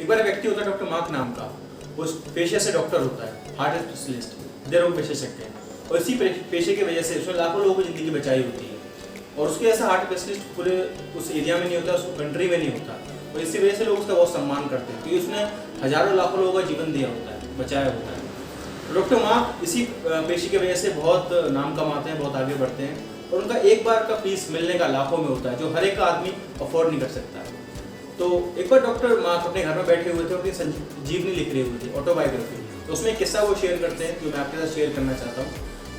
एक बार व्यक्ति होता है डॉक्टर मार्क नाम का, वो पेशे से डॉक्टर होता है, हार्ट स्पेशलिस्ट, हृदय रोग विशेषज्ञ, और इसी पेशे की वजह से उसने लाखों लोगों की ज़िंदगी बचाई होती है। और उसके ऐसा हार्ट स्पेशलिस्ट पूरे उस एरिया में नहीं होता, उस कंट्री में नहीं होता, और इसी वजह से लोग उसका बहुत सम्मान करते हैं क्योंकि उसने हज़ारों लाखों लोगों का जीवन दिया होता है, बचाया होता है। डॉक्टर मार्क इसी पेशे की वजह से बहुत नाम कमाते हैं, बहुत आगे बढ़ते हैं, और उनका एक बार का फीस मिलने का लाखों में होता है जो हर एक आदमी अफोर्ड नहीं कर सकता है। तो एक बार डॉक्टर मार्क अपने घर में बैठे हुए थे, अपनी संजीवनी लिख रहे हुए थे, ऑटोबायोग्राफी। तो उसमें एक किस्सा वो शेयर करते हैं जो मैं आपके साथ शेयर करना चाहता हूँ,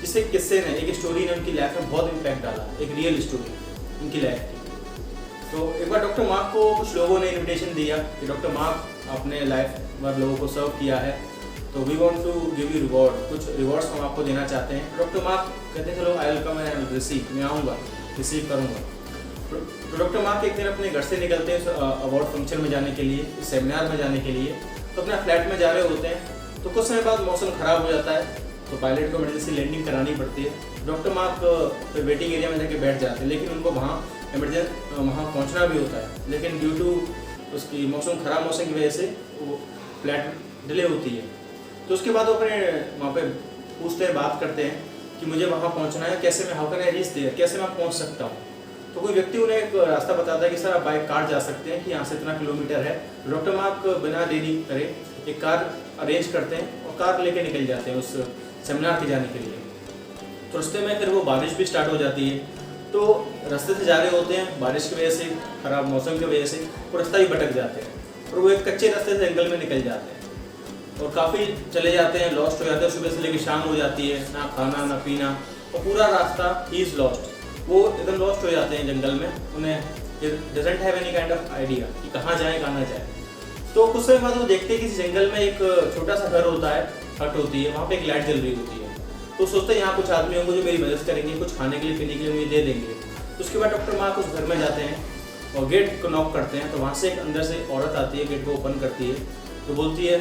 जिससे किस्से ने, एक स्टोरी ने उनकी लाइफ में बहुत इम्पैक्ट डाला, एक रियल स्टोरी उनकी लाइफ की। तो एक बार डॉक्टर मार्क को कुछ लोगों ने इन्विटेशन दिया कि डॉक्टर मार्क आपने लाइफ भर लोगों को सर्व किया है, तो we want to give you reward, कुछ रिवॉर्ड्स हम आपको देना चाहते हैं। डॉक्टर मार्क कहते हैं चलो I will come and receive, मैं आऊँगा, रिसीव करूँगा। तो डॉक्टर मार्क एक दिन अपने घर से निकलते हैं अवार्ड फंक्शन में जाने के लिए, सेमिनार में जाने के लिए। तो अपना फ्लैट में जा रहे होते हैं, तो कुछ समय बाद मौसम ख़राब हो जाता है, तो पायलट को इमरजेंसी लैंडिंग करानी पड़ती है। डॉक्टर मार्क वेटिंग एरिया में जाके बैठ जाते हैं, लेकिन उनको वहाँ वहाँ पहुँचना भी होता है, लेकिन ड्यू टू उसकी खराब मौसम की वजह से वो फ्लाइट डिले होती है। तो उसके बाद वो अपने वहाँ पे पूछते हैं, बात करते हैं कि मुझे वहाँ पहुँचना है, कैसे मैं, how can I reach there, कैसे मैं पहुँच सकता हूँ। तो कोई व्यक्ति उन्हें एक रास्ता बताता है कि सर आप बाइक कार जा सकते हैं कि यहाँ से इतना किलोमीटर है। डॉक्टर मार्क बिना देरी करे एक कार अरेंज करते हैं और कार लेके निकल जाते हैं उस सेमिनार के जाने के लिए। तो रास्ते में फिर वो बारिश भी स्टार्ट हो जाती है, तो रास्ते से जा रहे होते हैं, बारिश की वजह से, ख़राब मौसम की वजह से वो रास्ता ही भटक जाते हैं और वो एक कच्चे रास्ते से जंगल में निकल जाते हैं और काफ़ी चले जाते हैं, लॉस्ट हो जाते हैं। सुबह से लेकर शाम हो जाती है, ना खाना ना पीना, और पूरा रास्ता ही इज़ लॉस्ट, वो एकदम लॉस्ट हो जाते हैं जंगल में। उन्हें doesn't have any kind of idea कि कहाँ जाए कहाँ ना जाए। तो कुछ समय बाद वो देखते हैं कि किसी जंगल में एक छोटा सा घर होता है, हट होती है, वहाँ पे एक लाइट जल रही होती है। तो सोचते हैं यहाँ कुछ आदमी होंगे जो मेरी मदद करेंगे, कुछ खाने के लिए पीने के लिए मुझे दे देंगे। तो उसके बाद डॉक्टर मार्क उस घर में जाते हैं और गेट को नॉक करते हैं। तो वहाँ से एक अंदर से औरत आती है, गेट को ओपन करती है, तो बोलती है,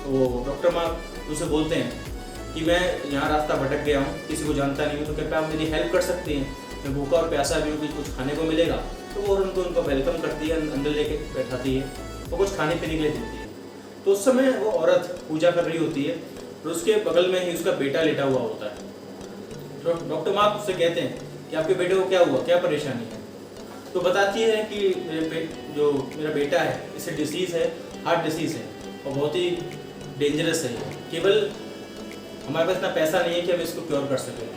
वो डॉक्टर मार्क उसे बोलते हैं कि मैं यहाँ रास्ता भटक गया हूँ, किसी को जानता नहीं हूँ, तो कृपया आप मेरी हेल्प कर सकती हैं, मैं भूखा और प्यासा भी हूँ, कुछ खाने को मिलेगा। तो वो उनको वेलकम करती है, अंदर लेके बैठाती है और कुछ खाने पीने के लिए देती है। तो उस समय वो औरत पूजा कर रही होती है और उसके बगल में ही उसका बेटा लेटा हुआ होता है। तो डॉक्टर मार्क उससे कहते हैं कि आपके बेटे को क्या हुआ, क्या परेशानी है। तो बताती है कि जो मेरा बेटा है, इसे डिसीज़ है, हार्ट डिसीज़ है और बहुत ही डेंजरस है, केवल हमारे पास इतना पैसा नहीं है कि हम इसको क्योर कर सकें।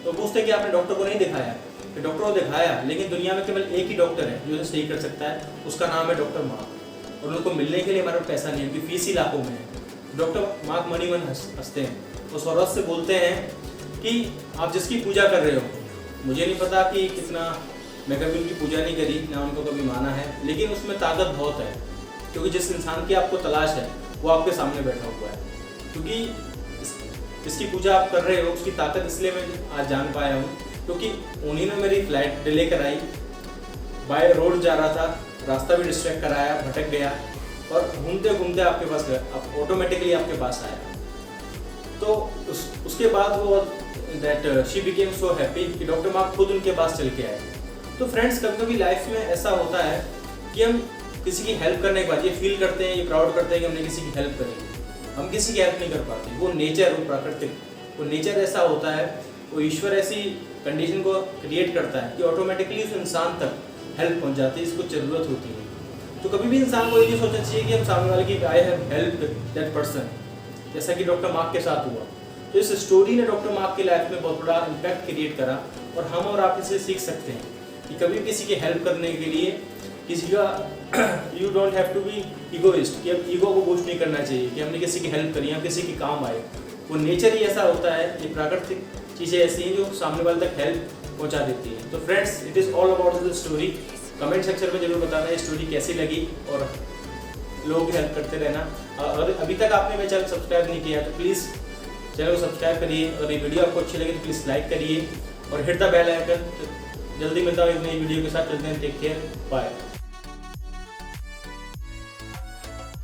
तो पूछते हैं कि आपने डॉक्टर को नहीं दिखाया। तो डॉक्टर को दिखाया, लेकिन दुनिया में केवल एक ही डॉक्टर है जो इसे सही कर सकता है, उसका नाम है डॉक्टर मार्क, और उनको मिलने के लिए हमारे पास पैसा नहीं है, उनकी फीस ही लाखों में है। डॉक्टर मार्क मनी मन हंसते हैं, उस औरत से बोलते हैं कि आप जिसकी पूजा कर रहे हो, मुझे नहीं पता कि कितना, मैं कभी उनकी पूजा नहीं करी, ना उनको कभी माना है, लेकिन उसमें ताकत बहुत है, क्योंकि जिस इंसान की आपको तलाश है वो आपके सामने बैठा हुआ है। क्योंकि जिसकी पूजा आप कर रहे हो उसकी ताकत इसलिए मैं आज जान पाया हूँ क्योंकि उन्हीं ने मेरी फ्लाइट डिले कराई, बाय रोड जा रहा था, रास्ता भी डिस्ट्रैक्ट कराया, भटक गया और घूमते घूमते आपके पास गया, ऑटोमेटिकली आपके पास आया। तो उसके बाद वो that she became so happy कि डॉक्टर मार्क खुद उनके पास चल के आए। तो फ्रेंड्स, कभी कभी लाइफ में ऐसा होता है कि हम किसी की हेल्प करने के बाद ये फील करते हैं, ये प्राउड करते हैं कि हमने किसी की हेल्प करी, हम किसी की हेल्प नहीं कर पाते। वो नेचर, वो प्राकृतिक, वो नेचर ऐसा होता है, वो ईश्वर ऐसी कंडीशन को क्रिएट करता है कि ऑटोमेटिकली उस इंसान तक हेल्प पहुंच जाती है, इसको ज़रूरत होती है। तो कभी भी इंसान को ये सोचना चाहिए कि हम सामने वाले की I have help that person, जैसा कि डॉक्टर मार्क के साथ हुआ। तो इस स्टोरी ने डॉक्टर मार्क की लाइफ में बहुत बड़ा इम्पैक्ट क्रिएट करा और हम और आप इसे सीख सकते हैं कि कभी किसी की हेल्प करने के लिए किसी का you don't have to be egoist, कि अब ईगो को बूस्ट नहीं करना चाहिए कि हमने किसी की हेल्प करी, हम किसी की काम आए। वो नेचर ही ऐसा होता है, ये प्राकृतिक चीज़ें ऐसी हैं जो सामने वाले तक हेल्प पहुंचा देती हैं। तो friends, it is all about the story. Comment section में जरूर बताना ये स्टोरी कैसी लगी और लोगों की हेल्प करते रहना। अगर अभी तक आपने मेरा चैनल सब्सक्राइब नहीं किया तो प्लीज़ चैनल को सब्सक्राइब करिए। अगर ये वीडियो आपको अच्छी लगी तो प्लीज़ लाइक करिए और हिट द बेल आइकन। जल्दी मिलता हूँ एक नई वीडियो के साथ। चलते हैं, टेक केयर, बाय।